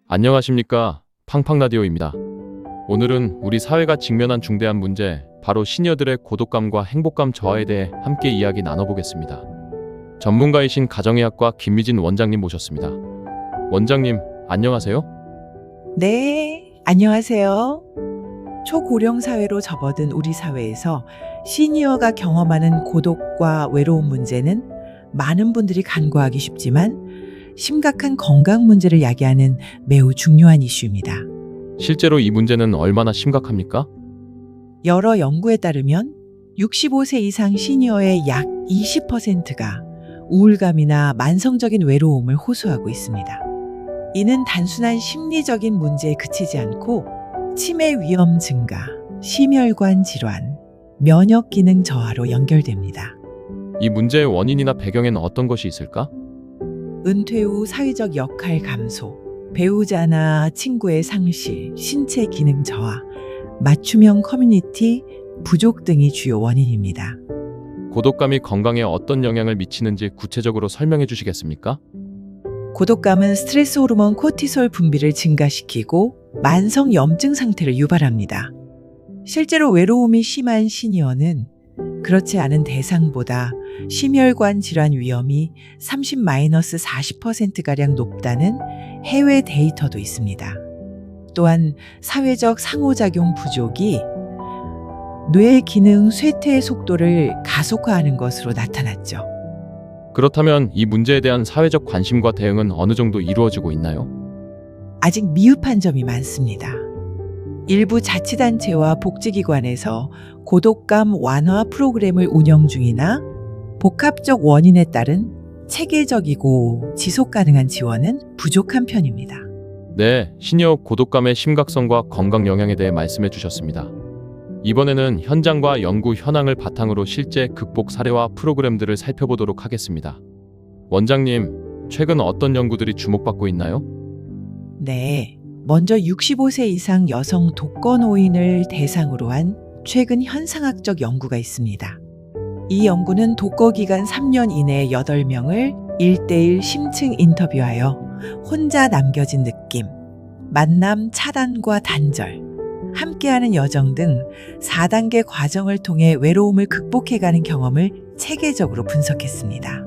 안녕하십니까. 팡팡라디오입니다. 오늘은 우리 사회가 직면한 중대한 문제, 바로 시니어들의 고독감과 행복감 저하에 대해 함께 이야기 나눠보겠습니다. 전문가이신 가정의학과 김미진 원장님 모셨습니다. 원장님, 안녕하세요. 네, 안녕하세요. 초고령 사회로 접어든 우리 사회에서 시니어가 경험하는 고독과 외로움 문제는 많은 분들이 간과하기 쉽지만 심각한 건강 문제를 야기하는 매우 중요한 이슈입니다. 실제로 이 문제는 얼마나 심각합니까? 여러 연구에 따르면 65세 이상 시니어의 약 20%가 우울감이나 만성적인 외로움을 호소하고 있습니다. 이는 단순한 심리적인 문제에 그치지 않고 치매 위험 증가, 심혈관 질환, 면역 기능 저하로 연결됩니다. 이 문제의 원인이나 배경에는 어떤 것이 있을까? 은퇴 후 사회적 역할 감소, 배우자나 친구의 상실, 신체 기능 저하, 맞춤형 커뮤니티 부족 등이 주요 원인입니다. 고독감이 건강에 어떤 영향을 미치는지 구체적으로 설명해 주시겠습니까? 고독감은 스트레스 호르몬 코티솔 분비를 증가시키고 만성 염증 상태를 유발합니다. 실제로 외로움이 심한 시니어는 그렇지 않은 대상보다 심혈관 질환 위험이 30-40%가량 높다는 해외 데이터도 있습니다. 또한 사회적 상호작용 부족이 뇌 기능 쇠퇴 속도를 가속화하는 것으로 나타났죠. 그렇다면 이 문제에 대한 사회적 관심과 대응은 어느 정도 이루어지고 있나요? 아직 미흡한 점이 많습니다. 일부 자치단체와 복지기관에서 고독감 완화 프로그램을 운영 중이나 복합적 원인에 따른 체계적이고 지속 가능한 지원은 부족한 편입니다. 네, 시니어 고독감의 심각성과 건강 영향에 대해 말씀해 주셨습니다. 이번에는 현장과 연구 현황을 바탕으로 실제 극복 사례와 프로그램들을 살펴보도록 하겠습니다. 원장님, 최근 어떤 연구들이 주목받고 있나요? 네, 먼저 65세 이상 여성 독거노인을 대상으로 한 최근 현상학적 연구가 있습니다. 이 연구는 독거기간 3년 이내 8명을 1:1 심층 인터뷰하여 혼자 남겨진 느낌, 만남 차단과 단절, 함께하는 여정 등 4단계 과정을 통해 외로움을 극복해가는 경험을 체계적으로 분석했습니다.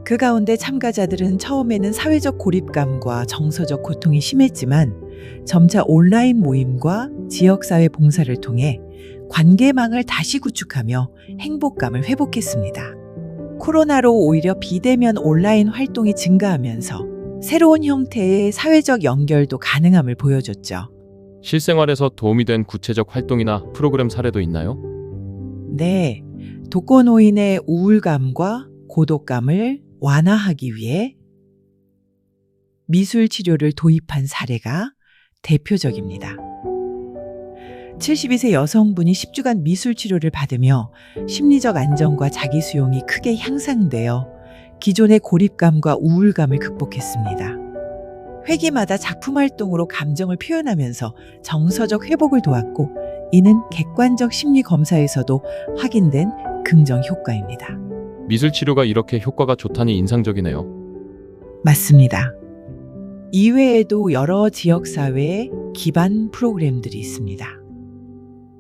그 가운데 참가자들은 처음에는 사회적 고립감과 정서적 고통이 심했지만 점차 온라인 모임과 지역사회 봉사를 통해 관계망을 다시 구축하며 행복감을 회복했습니다. 코로나로 오히려 비대면 온라인 활동이 증가하면서 새로운 형태의 사회적 연결도 가능함을 보여줬죠. 실생활에서 도움이 된 구체적 활동이나 프로그램 사례도 있나요? 네, 독거노인의 우울감과 고독감을 완화하기 위해 미술 치료를 도입한 사례가 대표적입니다. 72세 여성분이 10주간 미술 치료를 받으며 심리적 안정과 자기 수용이 크게 향상되어 기존의 고립감과 우울감을 극복했습니다. 회기마다 작품 활동으로 감정을 표현하면서 정서적 회복을 도왔고, 이는 객관적 심리 검사에서도 확인된 긍정 효과입니다. 미술 치료가 이렇게 효과가 좋다니 인상적이네요. 맞습니다. 이외에도 여러 지역사회의 기반 프로그램들이 있습니다.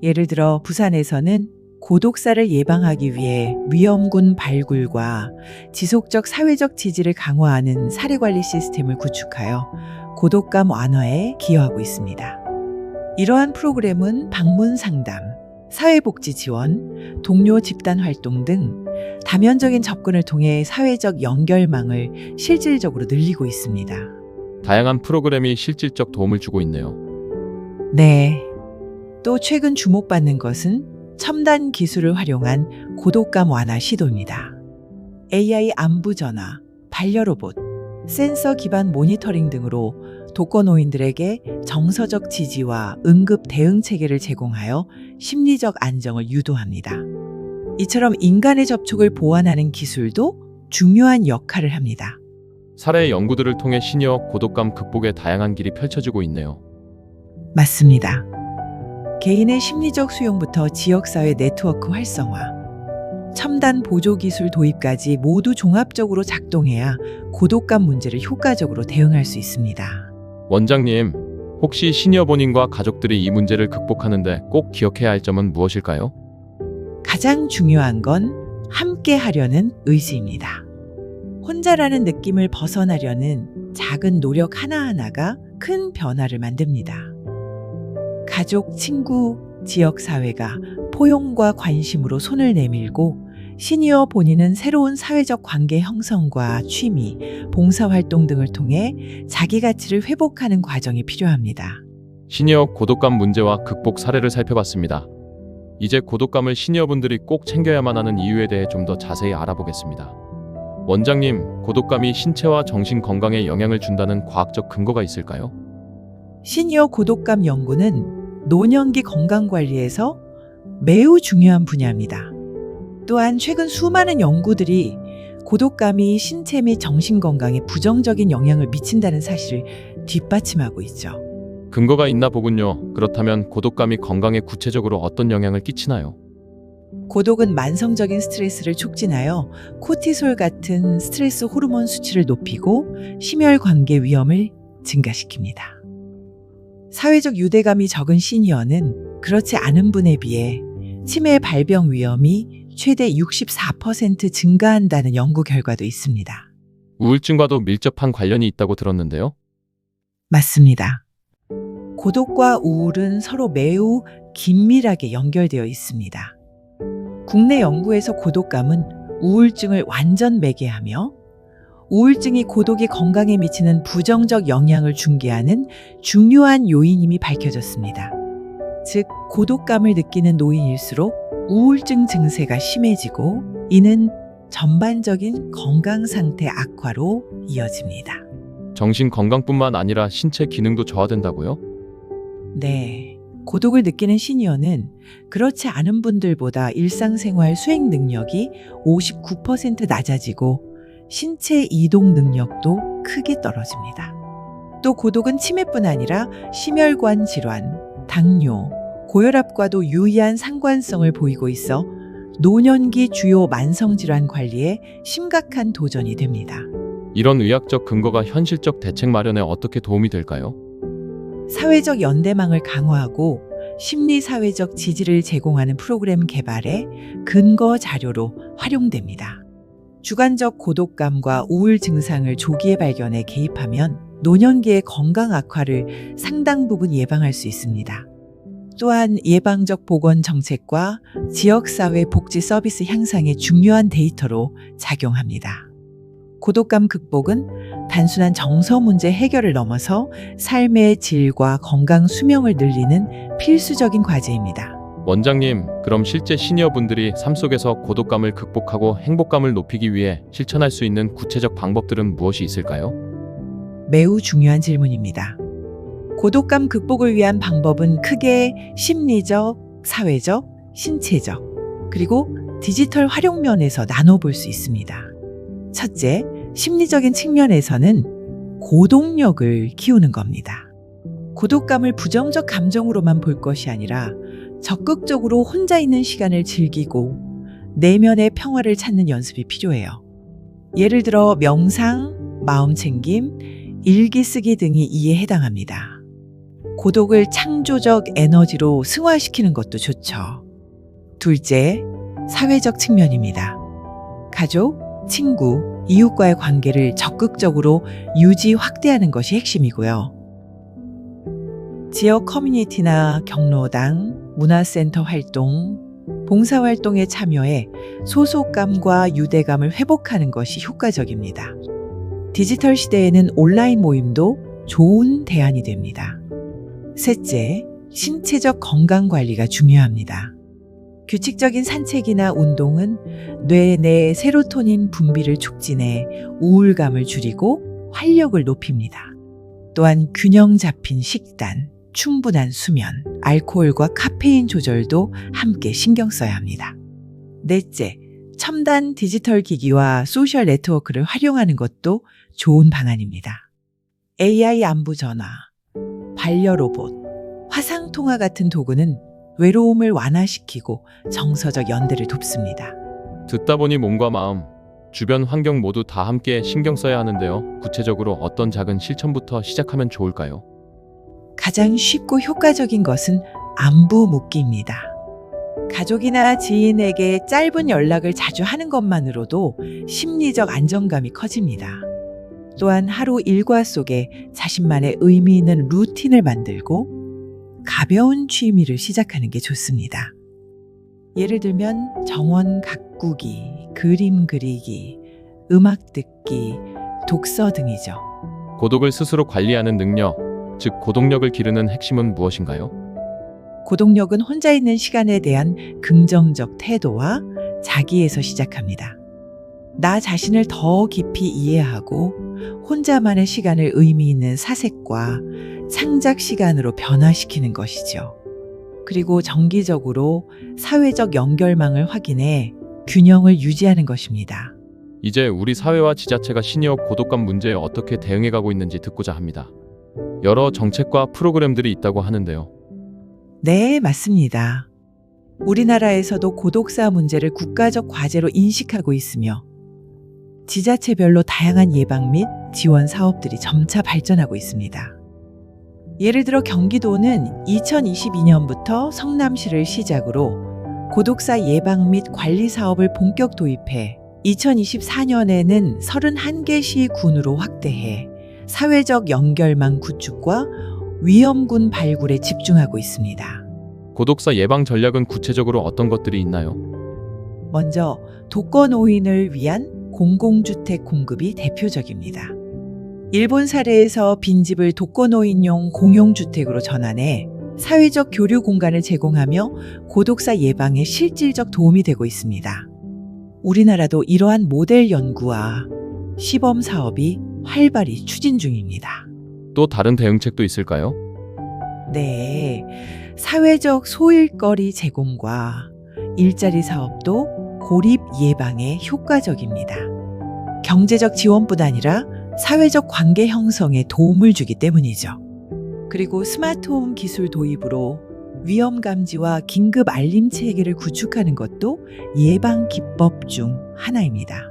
예를 들어 부산에서는 고독사를 예방하기 위해 위험군 발굴과 지속적 사회적 지지를 강화하는 사례관리 시스템을 구축하여 고독감 완화에 기여하고 있습니다. 이러한 프로그램은 방문 상담, 사회복지 지원, 동료 집단 활동 등 다면적인 접근을 통해 사회적 연결망을 실질적으로 늘리고 있습니다. 다양한 프로그램이 실질적 도움을 주고 있네요. 네. 또 최근 주목받는 것은 첨단 기술을 활용한 고독감 완화 시도입니다. AI 안부 전화, 반려로봇, 센서 기반 모니터링 등으로 독거노인들에게 정서적 지지와 응급 대응 체계를 제공하여 심리적 안정을 유도합니다. 이처럼 인간의 접촉을 보완하는 기술도 중요한 역할을 합니다. 사례 연구들을 통해 시니어 고독감 극복의 다양한 길이 펼쳐지고 있네요. 맞습니다. 개인의 심리적 수용부터 지역사회 네트워크 활성화, 첨단 보조기술 도입까지 모두 종합적으로 작동해야 고독감 문제를 효과적으로 대응할 수 있습니다. 원장님, 혹시 시니어 본인과 가족들이 이 문제를 극복하는데 꼭 기억해야 할 점은 무엇일까요? 가장 중요한 건 함께 하려는 의지입니다. 혼자라는 느낌을 벗어나려는 작은 노력 하나하나가 큰 변화를 만듭니다. 가족, 친구, 지역사회가 포용과 관심으로 손을 내밀고 시니어 본인은 새로운 사회적 관계 형성과 취미, 봉사활동 등을 통해 자기 가치를 회복하는 과정이 필요합니다. 시니어 고독감 문제와 극복 사례를 살펴봤습니다. 이제 고독감을 시니어분들이 꼭 챙겨야만 하는 이유에 대해 좀 더 자세히 알아보겠습니다. 원장님, 고독감이 신체와 정신 건강에 영향을 준다는 과학적 근거가 있을까요? 시니어 고독감 연구는 노년기 건강관리에서 매우 중요한 분야입니다. 또한 최근 수많은 연구들이 고독감이 신체 및 정신 건강에 부정적인 영향을 미친다는 사실을 뒷받침하고 있죠. 근거가 있나 보군요. 그렇다면 고독감이 건강에 구체적으로 어떤 영향을 끼치나요? 고독은 만성적인 스트레스를 촉진하여 코티솔 같은 스트레스 호르몬 수치를 높이고 심혈관계 위험을 증가시킵니다. 사회적 유대감이 적은 시니어는 그렇지 않은 분에 비해 치매 발병 위험이 최대 64% 증가한다는 연구 결과도 있습니다. 우울증과도 밀접한 관련이 있다고 들었는데요. 맞습니다. 고독과 우울은 서로 매우 긴밀하게 연결되어 있습니다. 국내 연구에서 고독감은 우울증을 완전 매개하며 우울증이 고독이 건강에 미치는 부정적 영향을 중개하는 중요한 요인임이 밝혀졌습니다. 즉, 고독감을 느끼는 노인일수록 우울증 증세가 심해지고 이는 전반적인 건강 상태 악화로 이어집니다. 정신 건강뿐만 아니라 신체 기능도 저하된다고요? 네. 고독을 느끼는 시니어는 그렇지 않은 분들보다 일상생활 수행 능력이 59% 낮아지고 신체 이동 능력도 크게 떨어집니다. 또 고독은 치매뿐 아니라 심혈관 질환, 당뇨, 고혈압과도 유의한 상관성을 보이고 있어 노년기 주요 만성질환 관리에 심각한 도전이 됩니다. 이런 의학적 근거가 현실적 대책 마련에 어떻게 도움이 될까요? 사회적 연대망을 강화하고 심리사회적 지지를 제공하는 프로그램 개발에 근거 자료로 활용됩니다. 주관적 고독감과 우울 증상을 조기에 발견해 개입하면 노년기의 건강 악화를 상당 부분 예방할 수 있습니다. 또한 예방적 보건 정책과 지역사회 복지 서비스 향상에 중요한 데이터로 작용합니다. 고독감 극복은 단순한 정서 문제 해결을 넘어서 삶의 질과 건강 수명을 늘리는 필수적인 과제입니다. 원장님, 그럼 실제 시니어분들이 삶 속에서 고독감을 극복하고 행복감을 높이기 위해 실천할 수 있는 구체적 방법들은 무엇이 있을까요? 매우 중요한 질문입니다. 고독감 극복을 위한 방법은 크게 심리적, 사회적, 신체적, 그리고 디지털 활용 면에서 나눠볼 수 있습니다. 첫째, 심리적인 측면에서는 고독력을 키우는 겁니다. 고독감을 부정적 감정으로만 볼 것이 아니라 적극적으로 혼자 있는 시간을 즐기고 내면의 평화를 찾는 연습이 필요해요. 예를 들어 명상, 마음챙김, 일기 쓰기 등이 이에 해당합니다. 고독을 창조적 에너지로 승화시키는 것도 좋죠. 둘째, 사회적 측면입니다. 가족, 친구, 이웃과의 관계를 적극적으로 유지, 확대하는 것이 핵심이고요. 지역 커뮤니티나 경로당, 문화센터 활동, 봉사활동에 참여해 소속감과 유대감을 회복하는 것이 효과적입니다. 디지털 시대에는 온라인 모임도 좋은 대안이 됩니다. 셋째, 신체적 건강 관리가 중요합니다. 규칙적인 산책이나 운동은 뇌 내 세로토닌 분비를 촉진해 우울감을 줄이고 활력을 높입니다. 또한 균형 잡힌 식단, 충분한 수면, 알코올과 카페인 조절도 함께 신경 써야 합니다. 넷째, 첨단 디지털 기기와 소셜 네트워크를 활용하는 것도 좋은 방안입니다. AI 안부 전화, 반려로봇, 화상통화 같은 도구는 외로움을 완화시키고 정서적 연대를 돕습니다. 듣다 보니 몸과 마음, 주변 환경 모두 다 함께 신경 써야 하는데요. 구체적으로 어떤 작은 실천부터 시작하면 좋을까요? 가장 쉽고 효과적인 것은 안부 묻기입니다. 가족이나 지인에게 짧은 연락을 자주 하는 것만으로도 심리적 안정감이 커집니다. 또한 하루 일과 속에 자신만의 의미 있는 루틴을 만들고 가벼운 취미를 시작하는 게 좋습니다. 예를 들면 정원 가꾸기, 그림 그리기, 음악 듣기, 독서 등이죠. 고독을 스스로 관리하는 능력, 즉 고독력을 기르는 핵심은 무엇인가요? 고독력은 혼자 있는 시간에 대한 긍정적 태도와 자기에서 시작합니다. 나 자신을 더 깊이 이해하고 혼자만의 시간을 의미 있는 사색과 창작 시간으로 변화시키는 것이죠. 그리고 정기적으로 사회적 연결망을 확인해 균형을 유지하는 것입니다. 이제 우리 사회와 지자체가 시니어 고독감 문제에 어떻게 대응해가고 있는지 듣고자 합니다. 여러 정책과 프로그램들이 있다고 하는데요. 네, 맞습니다. 우리나라에서도 고독사 문제를 국가적 과제로 인식하고 있으며 지자체별로 다양한 예방 및 지원 사업들이 점차 발전하고 있습니다. 예를 들어 경기도는 2022년부터 성남시를 시작으로 고독사 예방 및 관리 사업을 본격 도입해 2024년에는 31개 시 군으로 확대해 사회적 연결망 구축과 위험군 발굴에 집중하고 있습니다. 고독사 예방 전략은 구체적으로 어떤 것들이 있나요? 먼저 독거노인을 위한 공공주택 공급이 대표적입니다. 일본 사례에서 빈집을 독거노인용 공용주택으로 전환해 사회적 교류 공간을 제공하며 고독사 예방에 실질적 도움이 되고 있습니다. 우리나라도 이러한 모델 연구와 시범 사업이 활발히 추진 중입니다. 또 다른 대응책도 있을까요? 네, 사회적 소일거리 제공과 일자리 사업도 고립 예방에 효과적입니다. 경제적 지원뿐 아니라 사회적 관계 형성에 도움을 주기 때문이죠. 그리고 스마트홈 기술 도입으로 위험 감지와 긴급 알림 체계를 구축하는 것도 예방 기법 중 하나입니다.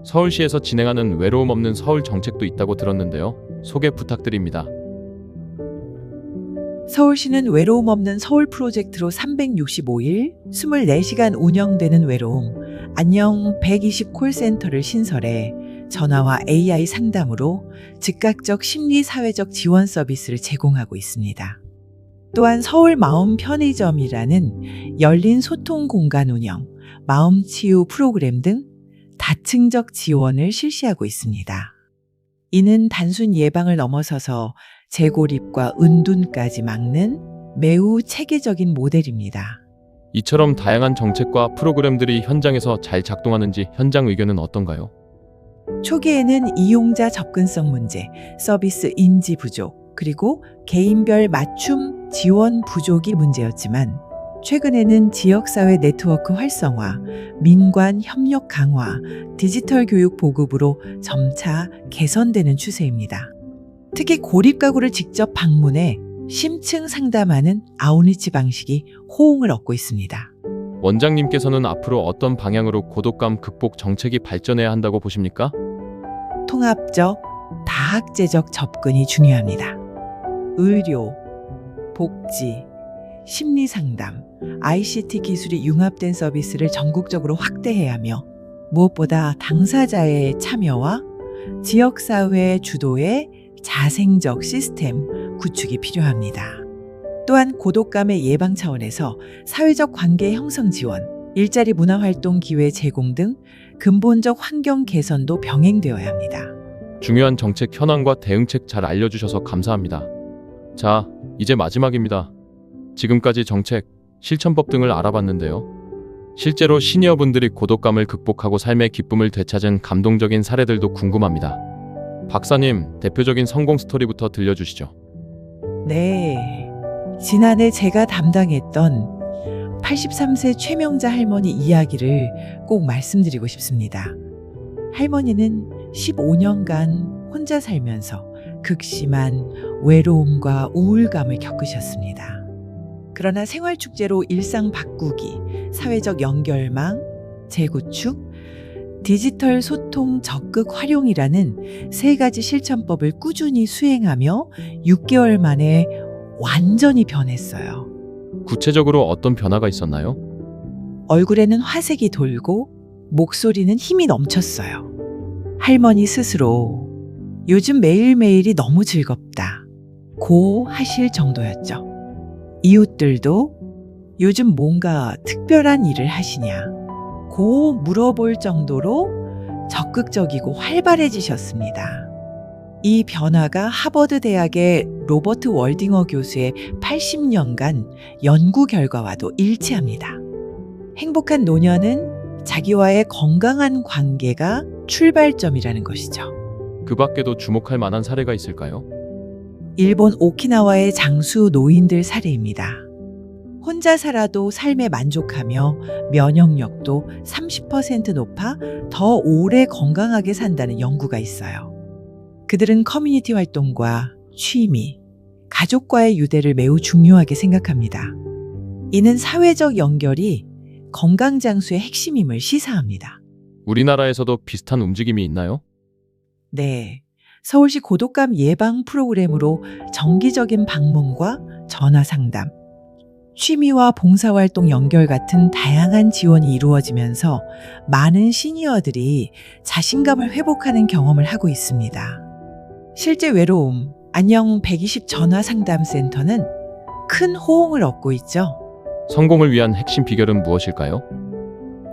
서울시에서 진행하는 외로움 없는 서울 정책도 있다고 들었는데요. 소개 부탁드립니다. 서울시는 외로움 없는 서울 프로젝트로 365일 24시간 운영되는 외로움 안녕 120 콜센터를 신설해 전화와 AI 상담으로 즉각적 심리사회적 지원 서비스를 제공하고 있습니다. 또한 서울 마음 편의점이라는 열린 소통 공간 운영, 마음치유 프로그램 등 다층적 지원을 실시하고 있습니다. 이는 단순 예방을 넘어서서 재고립과 은둔까지 막는 매우 체계적인 모델입니다. 이처럼 다양한 정책과 프로그램들이 현장에서 잘 작동하는지 현장 의견은 어떤가요? 초기에는 이용자 접근성 문제, 서비스 인지 부족, 그리고 개인별 맞춤 지원 부족이 문제였지만 최근에는 지역사회 네트워크 활성화, 민관 협력 강화, 디지털 교육 보급으로 점차 개선되는 추세입니다. 특히 고립가구를 직접 방문해 심층 상담하는 아웃리치 방식이 호응을 얻고 있습니다. 원장님께서는 앞으로 어떤 방향으로 고독감 극복 정책이 발전해야 한다고 보십니까? 통합적, 다학제적 접근이 중요합니다. 의료, 복지, 심리상담, ICT 기술이 융합된 서비스를 전국적으로 확대해야 하며 무엇보다 당사자의 참여와 지역사회 주도의 자생적 시스템 구축이 필요합니다. 또한 고독감의 예방 차원에서 사회적 관계 형성 지원, 일자리 문화활동 기회 제공 등 근본적 환경 개선도 병행되어야 합니다. 중요한 정책 현황과 대응책 잘 알려주셔서 감사합니다. 자, 이제 마지막입니다. 지금까지 정책, 실천법 등을 알아봤는데요. 실제로 시니어분들이 고독감을 극복하고 삶의 기쁨을 되찾은 감동적인 사례들도 궁금합니다. 박사님, 대표적인 성공 스토리부터 들려주시죠. 네, 지난해 제가 담당했던 83세 최명자 할머니 이야기를 꼭 말씀드리고 싶습니다. 할머니는 15년간 혼자 살면서 극심한 외로움과 우울감을 겪으셨습니다. 그러나 생활축제로 일상 바꾸기, 사회적 연결망, 재구축, 디지털 소통 적극 활용이라는 세 가지 실천법을 꾸준히 수행하며 6개월 만에 완전히 변했어요. 구체적으로 어떤 변화가 있었나요? 얼굴에는 화색이 돌고 목소리는 힘이 넘쳤어요. 할머니 스스로 요즘 매일매일이 너무 즐겁다 고 하실 정도였죠. 이웃들도 요즘 뭔가 특별한 일을 하시냐 고 물어볼 정도로 적극적이고 활발해지셨습니다. 이 변화가 하버드 대학의 로버트 월딩어 교수의 80년간 연구 결과와도 일치합니다. 행복한 노년은 자기와의 건강한 관계가 출발점이라는 것이죠. 그 밖에도 주목할 만한 사례가 있을까요? 일본 오키나와의 장수 노인들 사례입니다. 혼자 살아도 삶에 만족하며 면역력도 30% 높아 더 오래 건강하게 산다는 연구가 있어요. 그들은 커뮤니티 활동과 취미, 가족과의 유대를 매우 중요하게 생각합니다. 이는 사회적 연결이 건강 장수의 핵심임을 시사합니다. 우리나라에서도 비슷한 움직임이 있나요? 네. 서울시 고독감 예방 프로그램으로 정기적인 방문과 전화 상담, 취미와 봉사활동 연결 같은 다양한 지원이 이루어지면서 많은 시니어들이 자신감을 회복하는 경험을 하고 있습니다. 실제 외로움, 안녕 120 전화 상담센터는 큰 호응을 얻고 있죠. 성공을 위한 핵심 비결은 무엇일까요?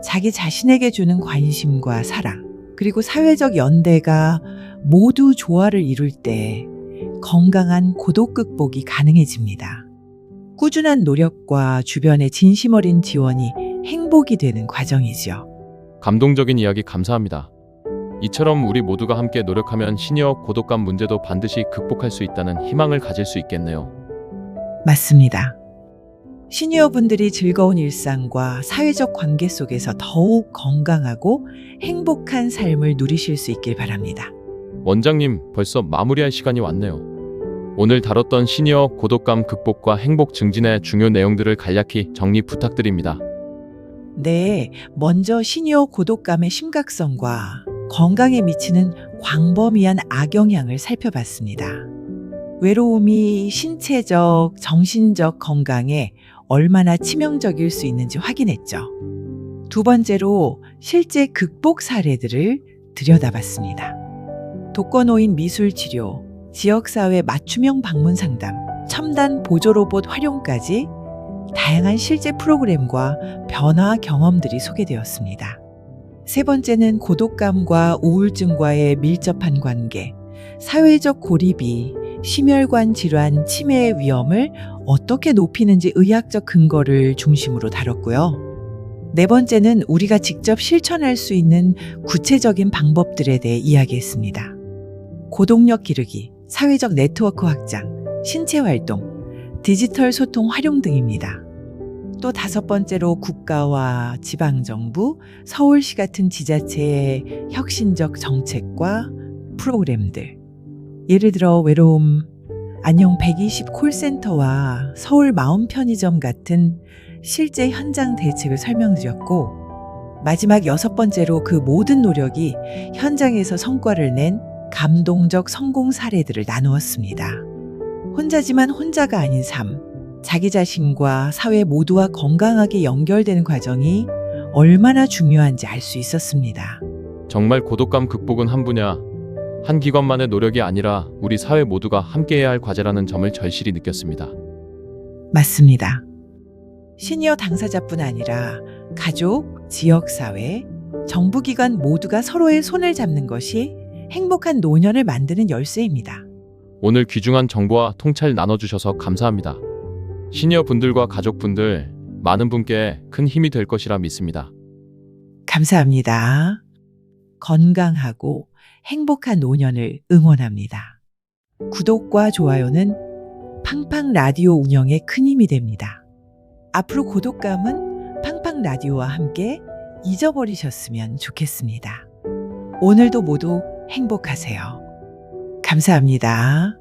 자기 자신에게 주는 관심과 사랑, 그리고 사회적 연대가 모두 조화를 이룰 때 건강한 고독 극복이 가능해집니다. 꾸준한 노력과 주변의 진심 어린 지원이 행복이 되는 과정이죠. 감동적인 이야기 감사합니다. 이처럼 우리 모두가 함께 노력하면 시니어 고독감 문제도 반드시 극복할 수 있다는 희망을 가질 수 있겠네요. 맞습니다. 시니어분들이 즐거운 일상과 사회적 관계 속에서 더욱 건강하고 행복한 삶을 누리실 수 있길 바랍니다. 원장님, 벌써 마무리할 시간이 왔네요. 오늘 다뤘던 시니어 고독감 극복과 행복 증진의 중요 내용들을 간략히 정리 부탁드립니다. 네, 먼저 시니어 고독감의 심각성과 건강에 미치는 광범위한 악영향을 살펴봤습니다. 외로움이 신체적, 정신적 건강에 얼마나 치명적일 수 있는지 확인했죠. 두 번째로 실제 극복 사례들을 들여다봤습니다. 독거노인 미술치료, 지역사회 맞춤형 방문 상담, 첨단 보조 로봇 활용까지 다양한 실제 프로그램과 변화 경험들이 소개되었습니다. 세 번째는 고독감과 우울증과의 밀접한 관계, 사회적 고립이 심혈관 질환 치매의 위험을 어떻게 높이는지 의학적 근거를 중심으로 다뤘고요. 네 번째는 우리가 직접 실천할 수 있는 구체적인 방법들에 대해 이야기했습니다. 고독력 기르기, 사회적 네트워크 확장, 신체 활동, 디지털 소통 활용 등입니다. 또 다섯 번째로 국가와 지방정부, 서울시 같은 지자체의 혁신적 정책과 프로그램들. 예를 들어 외로움, 안녕 120 콜센터와 서울 마음 편의점 같은 실제 현장 대책을 설명드렸고, 마지막 여섯 번째로 그 모든 노력이 현장에서 성과를 낸 감동적 성공 사례들을 나누었습니다. 혼자지만 혼자가 아닌 삶, 자기 자신과 사회 모두와 건강하게 연결되는 과정이 얼마나 중요한지 알 수 있었습니다. 정말 고독감 극복은 한 분야, 한 기관만의 노력이 아니라 우리 사회 모두가 함께해야 할 과제라는 점을 절실히 느꼈습니다. 맞습니다. 시니어 당사자뿐 아니라 가족, 지역사회, 정부기관 모두가 서로의 손을 잡는 것이 행복한 노년을 만드는 열쇠입니다. 오늘 귀중한 정보와 통찰 나눠주셔서 감사합니다. 시니어 분들과 가족분들, 많은 분께 큰 힘이 될 것이라 믿습니다. 감사합니다. 건강하고 행복한 노년을 응원합니다. 구독과 좋아요는 팡팡 라디오 운영에 큰 힘이 됩니다. 앞으로 고독감은 팡팡 라디오와 함께 잊어버리셨으면 좋겠습니다. 오늘도 모두 행복하세요. 감사합니다.